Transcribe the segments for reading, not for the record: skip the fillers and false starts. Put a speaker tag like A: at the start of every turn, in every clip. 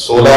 A: 16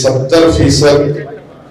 A: 70%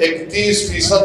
A: 31%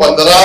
A: 15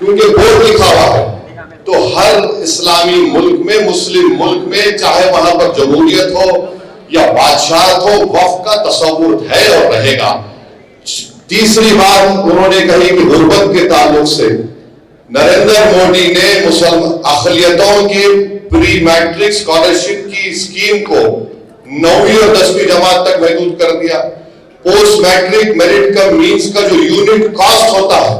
A: کیونکہ بورڈ لکھا ہوا ہے. تو ہر اسلامی ملک میں، مسلم ملک میں، چاہے وہاں پر جمہوریت ہو یا بادشاہت ہو، وقف کا تصور ہے اور رہے گا. تیسری بات انہوں نے کہی کہ غربت کے تعلق سے نریندر مودی نے مسلم اقلیتوں کی پری میٹرک اسکالرشپ کی اسکیم کو 9ویں اور 10ویں جماعت تک محدود کر دیا. پوسٹ میٹرک میرٹ کا مینس کا جو یونٹ کاسٹ ہوتا ہے،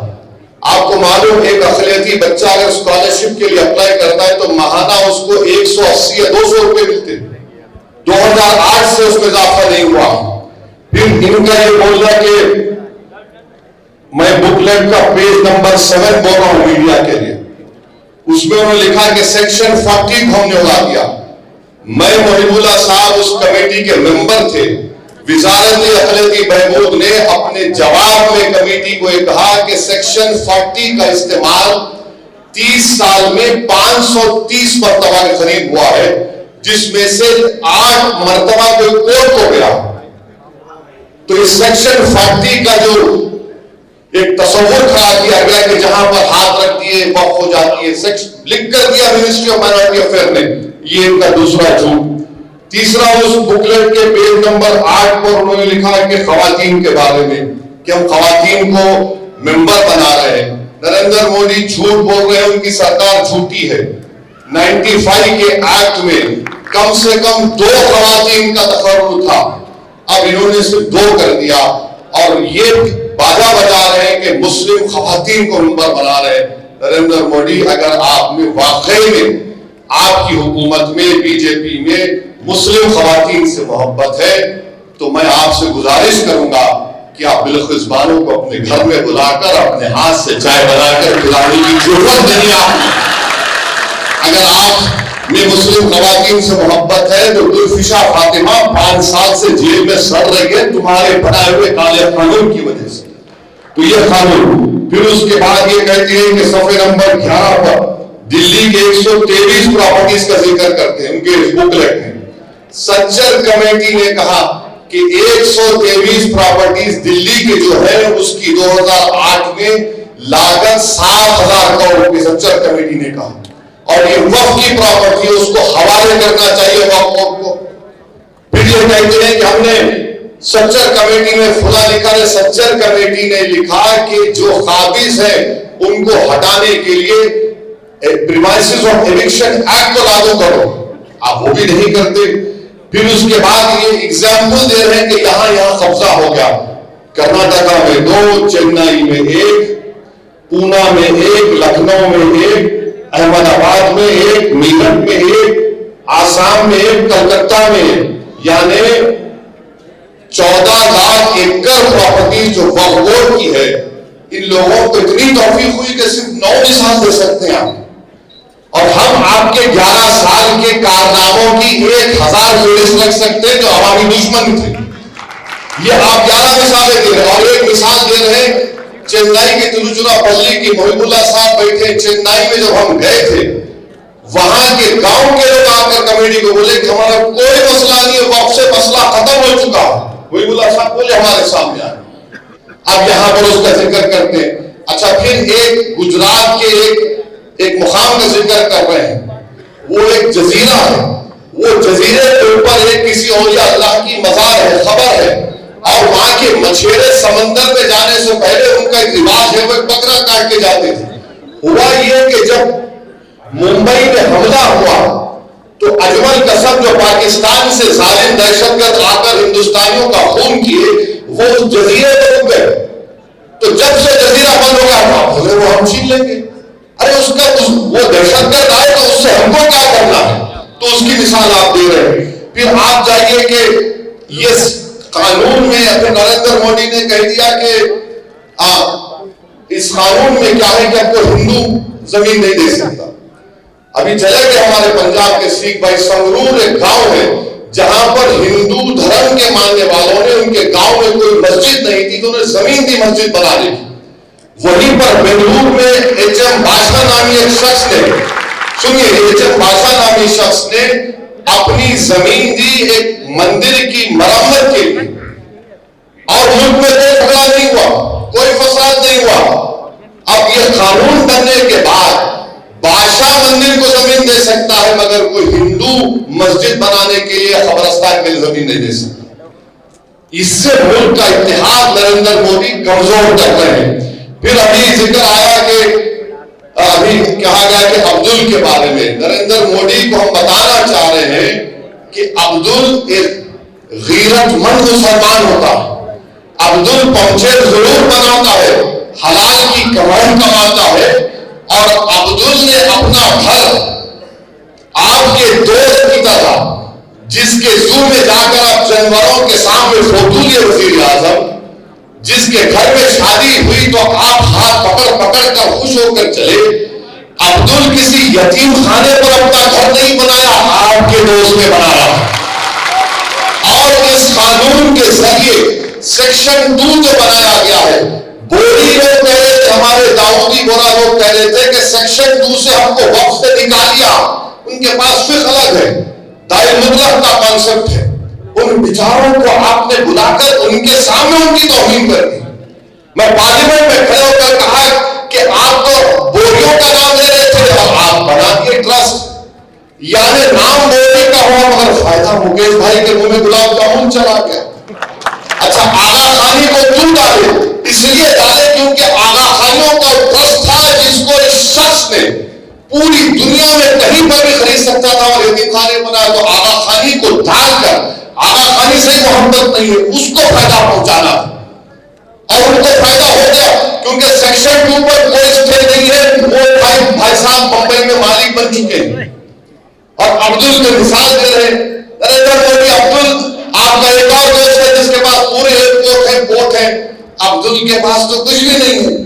A: آپ کو معلوم ایک اقلیتی بچہ اگر اسکالرشپ کے لیے اپلائی کرتا ہے تو ماہانہ اس کو 180 یا 200 روپے ملتے. 2008 سے اس میں اضافہ نہیں ہوا. پھر ان کا یہ بولنا کہ میں بکلیٹ کا پیج نمبر 7 بول رہا ہوں میڈیا کے لیے، اس میں انہوں نے لکھا کہ سیکشن 40 کو ہم نے اڑا دیا. میں محب اللہ صاحب اس کمیٹی کے ممبر تھے. وزارت اقلیتی بہبود نے اپنے جواب میں کمیٹی کو یہ کہا کہ سیکشن 40 کا استعمال 30 سال میں 530 مرتبہ کا قریب ہوا ہے، جس میں سے 8 مرتبہ کوئی کورٹ کو گیا. تو اس سیکشن 40 کا جو ایک تصور کھڑا کیا گیا کہ جہاں پر ہاتھ رکھ دیے وقف ہو جاتی ہے، لکھ کر دیا منسٹری آف مائنورٹی افیئر نے. یہ ان کا دوسرا جھوٹ. تیسرا، اس بکلیٹ کے پیج نمبر 8 پر انہوں نے لکھا کہ خواتین کے بارے میں کہ ہم خواتین کو ممبر بنا رہے ہیں. نریندر مودی جھوٹ بول رہے ہیں، ان کی سرکار جھوٹی ہے. 95 کے ایکٹ میں کم سے کم 2 خواتین کا تقرر تھا، اب انہوں نے صرف 2 کر دیا اور یہ باجا بجا رہے ہیں کہ مسلم خواتین کو ممبر بنا رہے ہیں. نریندر مودی، اگر آپ میں واقعی میں آپ کی حکومت میں، بی جے پی میں مسلم خواتین سے محبت ہے تو میں آپ سے گزارش کروں گا کہ آپ بلخصبانوں کو اپنے گھر میں بلا کر اپنے ہاتھ سے چائے بنا کر پلانے کی ضرورت نہیں. اگر آپ میں مسلم خواتین سے محبت ہے تو گلفشا فاطمہ 5 سال سے جیل میں سڑ رہی ہے تمہارے بنائے ہوئے کالے قانون کی وجہ سے. تو یہ قانون، پھر اس کے بعد یہ کہتی ہے کہ صفحے نمبر 11 پر دلی کے 123 پراپرٹیز کا ذکر کرتے ہیں ان کے بکلیٹ میں. سچر کمیٹی نے کہا کہ 123 پراپرٹیز دلی کے جو ہے اس کی 2008 میں لاگت 7,000 کروڑ روپے سچر کمیٹی نے کہا. اور یہ وقف کی پراپرٹی ہے، اس کو حوالے کرنا چاہیے وقف بورڈ کو. پھر یہ کہتے ہیں کہ ہم نے سچر کمیٹی میں فلاں لکھا ہے. سچر کمیٹی نے لکھا کہ جو قابض ہیں ان کو ہٹانے کے لیے پریمائسز آف ایوکشن ایکٹ کو لاگو کرو. آپ وہ بھی نہیں کرتے. پھر اس کے بعد یہ ایگزامپل دے رہے ہیں کہ یہاں قبضہ ہو گیا. کرناٹکا میں 2، چنئی میں 1، پونا میں 1، لکھنؤ میں 1، احمد آباد میں 1، میرٹھ میں 1، آسام میں 1، کلکتہ میں 1. یعنی 14 لاکھ ایکڑ پراپرٹی جو وقف بورڈ کی ہے. ان لوگوں کو اتنی توفیق ہوئی کہ صرف 9 مثال دے سکتے ہیں آپ، اور ہم آپ کے 11 سال کے کارناموں کی 1000 فہرست رکھ سکتے ہیں جو عوامی دشمن تھے. یہ آپ 11 مثالیں دے رہے ہیں. اور ایک مثال دے رہے ہیں چنئی کے تروچیراپلی کی محب اللہ صاحب بیٹھے. چنئی میں جب ہم گئے تھے وہاں کے گاؤں کے لوگ آ کر کمیٹی کو بولے کہ ہمارا کوئی مسئلہ نہیں ہے، وقف سے مسئلہ ختم ہو چکا. محب اللہ صاحب بولے ہمارے سامنے آئے. اب یہاں پر اس کا ذکر کرتے ہیں. اچھا، پھر ایک گجرات کے ایک مقام کا ذکر کر رہے ہیں. وہ ایک جزیرہ ہے، وہ جزیرے کے اوپر ایک کسی اولیاء اللہ کی مزار ہے، خبر ہے، اور وہاں کے مچھیرے سمندر میں جانے سے پہلے ان کا ایک رواج ہے، وہ ایک بکرا کاٹ کے جاتے تھے. ہوا یہ کہ جب ممبئی میں حملہ ہوا تو اجمل قسم جو پاکستان سے ظالم دہشت گرد آ کر ہندوستانیوں کا خون کیے وہ اس جزیرے پہ رک گئے. تو جب سے جزیرہ بند ہو گیا بولے وہ ہم چھین لیں گے. ارے اس کا وہ دہشت گرد آئے تو اس سے ہم کو کیا کرنا ہے. تو اس کی مثال آپ دے رہے ہیں. پھر آپ جائیے کہ یہ قانون میں نریندر مودی نے کہہ دیا کہ اس قانون میں کیا ہے کہ اب کوئی ہندو زمین نہیں دے سکتا. ابھی چلے کہ ہمارے پنجاب کے سکھ بھائی سنگرور ایک گاؤں ہے جہاں پر ہندو دھرم کے ماننے والوں نے ان کے گاؤں میں کوئی مسجد نہیں تھی تو انہیں زمین دی مسجد بنانے کی. وہیں پر بنگلور میں ایچ ایم باشا نامی ایک شخص نے، سنیے، ایچ ایم باشا نامی شخص نے اپنی زمین دی ایک مندر کی مرمت کے لیے، اور ملک میں کوئی جھگڑا نہیں ہوا، کوئی فساد نہیں ہوا. اب یہ قانون بننے کے بعد بادشاہ مندر کو زمین دے سکتا ہے مگر کوئی ہندو مسجد بنانے کے لیے قبرستان کے لیے زمین نہیں دے سکتا. اس سے ملک کا اتحاد نریندر مودی کمزور کر رہے ہیں. پھر ابھی ذکر آیا کہ ابھی کہا گیا کہ عبدل کے بارے میں نریندر مودی کو ہم بتانا چاہ رہے ہیں کہ عبدل ایک غیرت مند مسلمان ہوتا ہے. عبدل پنچے ضرور بناتا ہے, حلال کی کمائی کماتا ہے, اور عبدل نے اپنا گھر آپ کے دوست کی طرح جس کے زو میں جا کر آپ جانوروں کے سامنے فوٹو لیے وزیر اعظم, جس کے گھر میں شادی ہوئی تو آپ ہاتھ پکڑ پکڑ کر خوش ہو کر چلے. عبدل کسی یتیم خانے پر اپنا گھر نہیں بنایا, آپ کے دوست نے بنایا. اور اس قانون کے ذریعے سیکشن 2 جو بنایا گیا ہے, بوری لوگ کہہ رہے تھے, ہمارے داؤدی بورا لوگ کہہ رہے تھے کہ سیکشن 2 سے ہم کو وقف سے نکال دیا. ان کے پاس فقہ الگ ہے, دائر مطلق کا کانسیپٹ ہے. ان بیچاروں کو آپ نے بلا کر ان کے سامنے ان کی توہین کر دی. میں پارلیمنٹ میں کھڑے ہو کر کہا کہ آپ تو بوریوں کا نام لے رہے تھے اور آپ بنا دیے ٹرسٹ. یعنی نام بوری کا ہوا مگر فائدہ مکیش بھائی کے منہ میں گلاب جامن چلا گیا. اچھا, آغا خانی کو کیوں ڈالے؟ اس لیے ڈالے کیونکہ آغا خانیوں کا ٹرسٹ تھا جس کو اس شخص نے پوری دنیا میں کہیں پر بھی خرید سکتا تھا اور یتیم خانے بنایا. تو آغا خانی کو ڈال کر, آغا خانی سے محبت نہیں ہے, اس کو فائدہ پہنچانا, اور ان کو فائدہ ہو گیا کیونکہ سیکشن 2 پر کوئی اسٹے نہیں ہے. وہ بھائی صاحب بمبئی میں مالک بن چکے ہیں اور عبدل کے مثال دے رہے ہیں. نریندر مودی, عبدل آپ کا ایک اور دوست ہے جس کے پاس پورے ایئرپورٹ ہیں, عبدل کے پاس تو کچھ بھی نہیں ہے.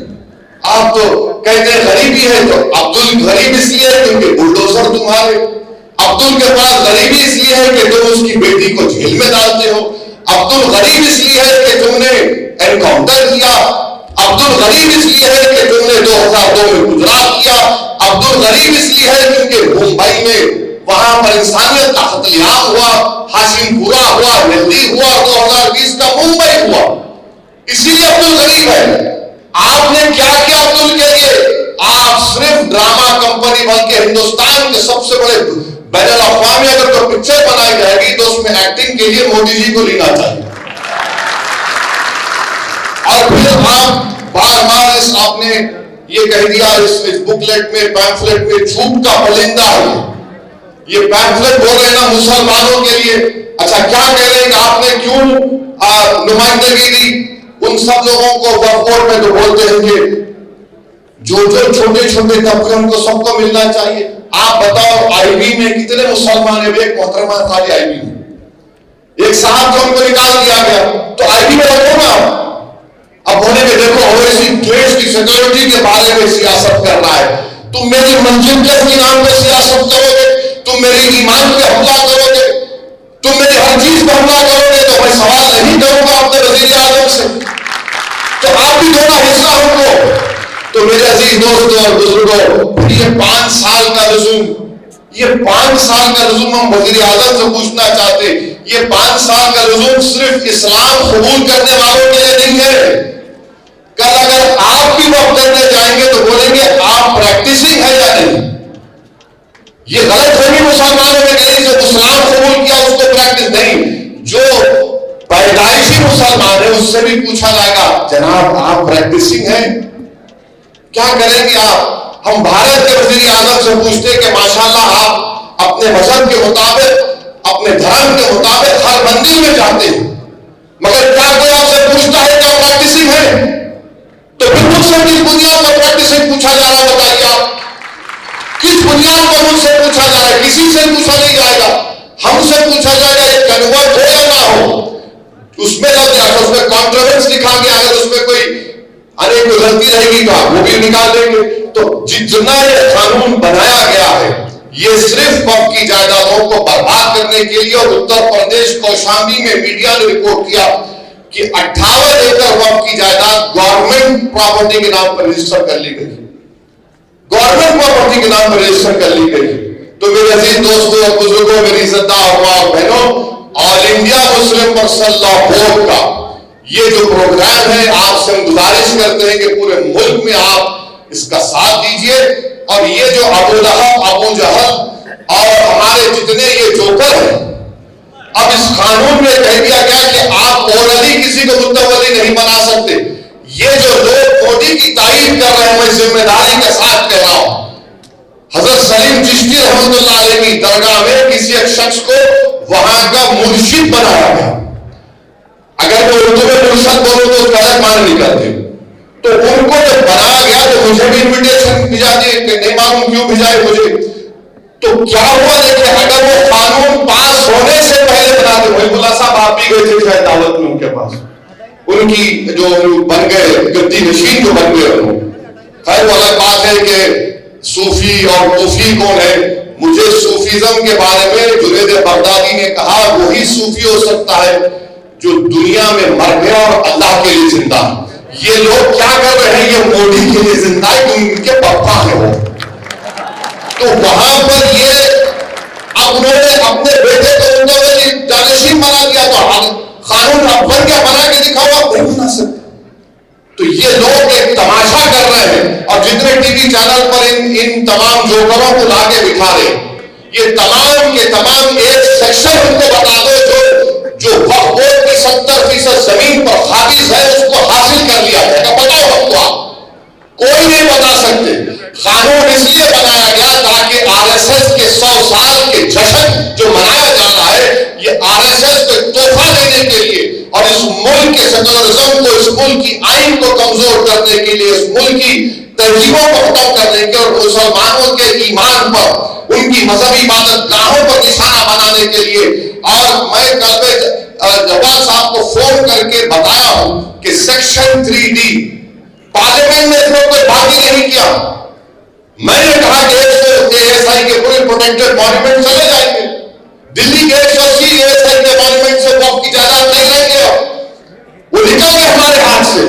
A: آپ تو کہتے ہیں غریبی ہے, تو عبدل غریب اس لیے ہے کیونکہ بلڈوزر تمہارے. عبدل کے پاس غریبی اس لیے ہے کہ تم اس کی بیٹی کو جیل میں ڈالتے ہو. عبدل غریب اس لیے ہے کہ تم نے انکاؤنٹر کیا. عبدل غریب اس لیے ہے کہ تم نے 2002 میں گجرات کیا. عبدل غریب اس لیے ہے کیونکہ ممبئی میں وہاں پر انسانیت کا قتل عام ہوا, ہاشم پورا ہوا, مہدی ہوا, 2020 کا ممبئی ہوا. اسی لیے عبدل غریب ہے. آپ نے کیا کیا عبدل کے لیے؟ آپ صرف ڈرامہ کمپنی, بلکہ ہندوستان کے سب سے بڑے بین الاقوامی اگر کوئی پکچر بنائی جائے گی تو اس میں ایکٹنگ کے لیے مودی جی کو لینا چاہیے. اور پھر آپ بار بار آپ نے یہ کہہ دیا اس بکلیٹ میں, پیمفلیٹ میں, جھوٹ کا پرندہ ہے. یہ پیمفلیٹ بول رہے ہیں نا مسلمانوں کے لیے. اچھا, کیا کہہ رہے ہیں کہ آپ نے کیوں نمائندگی دی ان سب لوگوں کو وقف بورڈ میں؟ تو بولتے ہیں کہ جو چھوٹے چھوٹے طبقے ان کو سب کو ملنا چاہیے. آپ بتاؤ آئی بی میں کتنے مسلمان ہیں؟ ایک محترمہ خالی آئی بی میں, ایک صاحب کو ان کو نکال دیا گیا. تو آئی بی میں رکھو نا. اب ہونے میں دیکھو اویسی دیش کی سیکورٹی کے بارے میں سیاست کر رہا ہے. تم میری منزل کے نام پہ سیاست کرو گے, تم میری ایمان پہ حملہ کرو گے, تم میری ہر چیز پہ حملہ کرو گے, تو میں سوال نہیں کروں گا اپنے وزیر اعظم سے. تو آپ بھی تھوڑا حصہ ہم کو. تو میرے عزیز دوستوں اور بزرگوں, یہ 5 سال کا رزوم, یہ 5 سال کا رزوم ہم وزیر اعظم سے پوچھنا چاہتے. یہ 5 سال کا رزوم صرف اسلام قبول کرنے والوں کے لیے نہیں ہے. کل اگر آپ بھی وقت کرنے جائیں گے تو بولیں گے آپ پریکٹسنگ ہے یا نہیں. یہ غلط فہمی مسلمانوں میں نہیں, جو اسلام قبول کیا اس کو پریکٹس نہیں. جو پیدائشی مسلمان ہے اس سے بھی پوچھا جائے گا جناب آپ پریکٹسنگ ہیں, کیا کریں گے آپ؟ ہم بھارت کے وزیر اعظم سے پوچھتے کہ ماشاءاللہ آپ اپنے مذہب کے مطابق, اپنے دھرم کے مطابق ہر مندر میں جاتے ہیں, مگر کیا کوئی آپ سے پوچھتا ہے کہ آپ پریکٹسنگ ہیں؟ تو پھر مجھ سے کس بنیاد پر پریکٹسنگ پوچھا جا رہا, بتائیے آپ کس بنیاد پر مجھ سے پوچھا جا رہا ہے؟ کسی سے پوچھا نہیں جائے گا, ہم سے پوچھا جائے گا یہ کنورٹ ہو یا نہ ہو. اس میں اس میں کانٹروورس لکھا گیا, اگر اس میں کوئی کوئی غلطی رہے گی تو آپ وہ بھی نکال دیں گے. تو جتنا یہ قانون بنایا گیا ہے یہ صرف وقف کی جائیدادوں کو برباد کرنے کے لیے. اور اتر پردیش کوشامبی میں میڈیا نے رپورٹ کیا کہ 58 ایکڑ وقف کی جائیداد گورنمنٹ پراپرٹی کے نام پر رجسٹر کر لی گئی, گورنمنٹ پراپرٹی کے نام پر رجسٹر کر لی گئی. تو میرے عزیز دوستوں اور بزرگوں, میری عزتدار ماں اور بہنوں, آل انڈیا مسلم پرسنل لا بورڈ کا یہ جو پروگرام ہے, آپ سے ہم گزارش کرتے ہیں کہ پورے ملک میں آپ اس کا ساتھ دیجئے. اور یہ جو ابو لہب، ابو جہل اور ہمارے جتنے یہ جوکر ہیں، اب اس قانون میں کہہ دیا گیا کہ آپ اورلی کسی کو متولی نہیں بنا سکتے. یہ جو لوگ مودی کی تعریف کر رہے ہیں، میں ذمہ داری کے ساتھ کہہ رہا ہوں، حضرت سلیم چشتی رحمۃ اللہ علیہ کی درگاہ میں کسی ایک شخص کو وہاں کا مرشد بنایا گیا. اگر وہ اردو میں مرشد بولو تو غلط معنی نکلتے، تو ان کو جب بنایا گیا تو مجھے بھی انویٹیشن بھیجا دی کہ نہیں معلوم کیوں بھیجائے مجھے. تو کیا ہوا دیکھیں، اگر وہ قانون پاس ہونے سے پہلے بناتے، محب اللہ صاحب آپ بھی گئے تھے شاید دعوت میں ان کے پاس، ان کی جو بن گئے گدی نشین جو بن گئے انہوں. خیر وہ الگ بات ہے کہ صوفی اور کوفی کون ہے. مجھے صوفیزم کے بارے میں جنید بغدادی نے کہا وہی صوفی ہو سکتا ہے جو دنیا میں مر گیا اور اللہ کے لیے زندہ. یہ لوگ کیا کر رہے ہیں، یہ مودی کے لیے زندہ ہے کہ ان کے پپا ہیں وہ. تو وہاں پر یہ اب انہوں نے اپنے بیٹے کو ان جانشین بنا دیا، تو قانون اب بن کے بنا کے دکھاؤ، آپ نہیں بنا سکتے. تو یہ لوگ ایک تماشا کر رہے ہیں، اور جتنے ٹی وی چینل پر ان تمام جوکروں کو لا کے بٹھا رہے ہیں، یہ تمام کے تمام ایک سیکشن ان کو بتا دو جو وقف بورڈ کی 70% زمین پر قابض ہے، اس کو حاصل کر لیا جائے گا. بتاؤ ہم کو، آپ کوئی نہیں بتا سکتے. قانون اس لیے بنایا گیا تاکہ آر ایس ایس کے 100 سال کے جشن جو منایا جا رہا ہے، یہ آر ایس ایس کو تحفہ دینے کے لیے اور اس ملک کے سیکولرزم کو، اس ملک کی آئین کو کمزور کرنے کے لیے، اس ملک کی تہذیبوں کو ختم کرنے کے اور مسلمانوں کے ایمان پر، ان کی مذہبی عبادت گاہوں پر نشانہ بنانے کے لیے. اور میں کل جواد صاحب کو فون کر کے بتایا ہوں کہ سیکشن 3D پارلیمنٹ نے اس میں کوئی باقی نہیں کیا. میں نے کہا کہ ASI کے پورے پروٹیکٹڈ مانیومنٹ چلے جائیں گے. دلی کے 180 ASI کے مانیومنٹ سے وقف کی جائیداد نہیں رہیں گے، وہ نکل گئے ہمارے ہاتھ سے.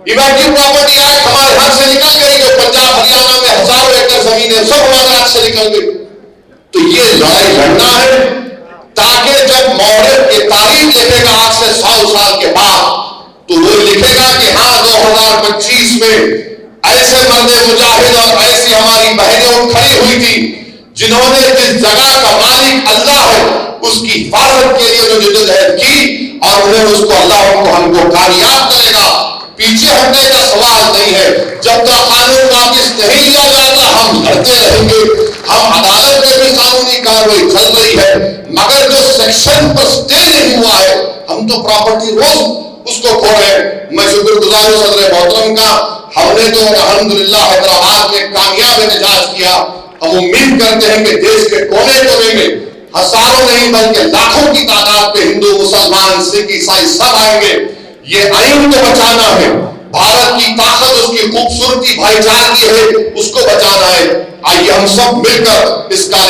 A: ایویکٹیو پراپرٹی ایکٹ ہمارے ہاتھ سے نکل گئی، جو پنجاب ہریانہ میں ہزاروں ایکڑ زمینیں سب ہمارے ہاتھ سے نکل گئی. تو یہ لڑائی لڑنا ہے تاکہ جب مورخ کی تاریخ لکھے گا آج سے 100 سال کے بعد، تو وہ لکھے گا کہ ہاں 2025 میں ایسے مرد مجاہد اور ایسی ہماری بہنیں کھڑی ہوئی تھی جنہوں نے جس جگہ کا مالک اللہ ہے اس کی حفاظت کے لیے جو جدوجہد کی، اور انہیں اس کو اللہ ہم کو کامیاب کرے گا. پیچھے ہٹنے کا سوال نہیں ہے. جب تک قانون واپس نہیں لیا جاتا ہم لڑتے رہیں گے. ہم عدالت میں بھی قانونی کارروائی چل رہی ہے، مگر جو سیکشن پر سٹے نہیں ہوا ہے، ہم تو پراپرٹی روز اس کو کھو رہے ہیں. میں شکر گزار ہوں صدر محترم کا، ہم نے تو الحمدللہ حیدرآباد میں کامیاب احتجاج کیا. ہم امید کرتے ہیں کہ دیش کے کونے کونے میں ہزاروں نہیں بلکہ لاکھوں کی تعداد پہ ہندو، مسلمان، سکھ، عیسائی سب آئیں گے. یہ آئین کو بچانا ہے، بھارت کی طاقت، اس کی خوبصورتی بھائی چارگی ہے، اس کو بچانا ہے. آئیے ہم سب مل کر اس کا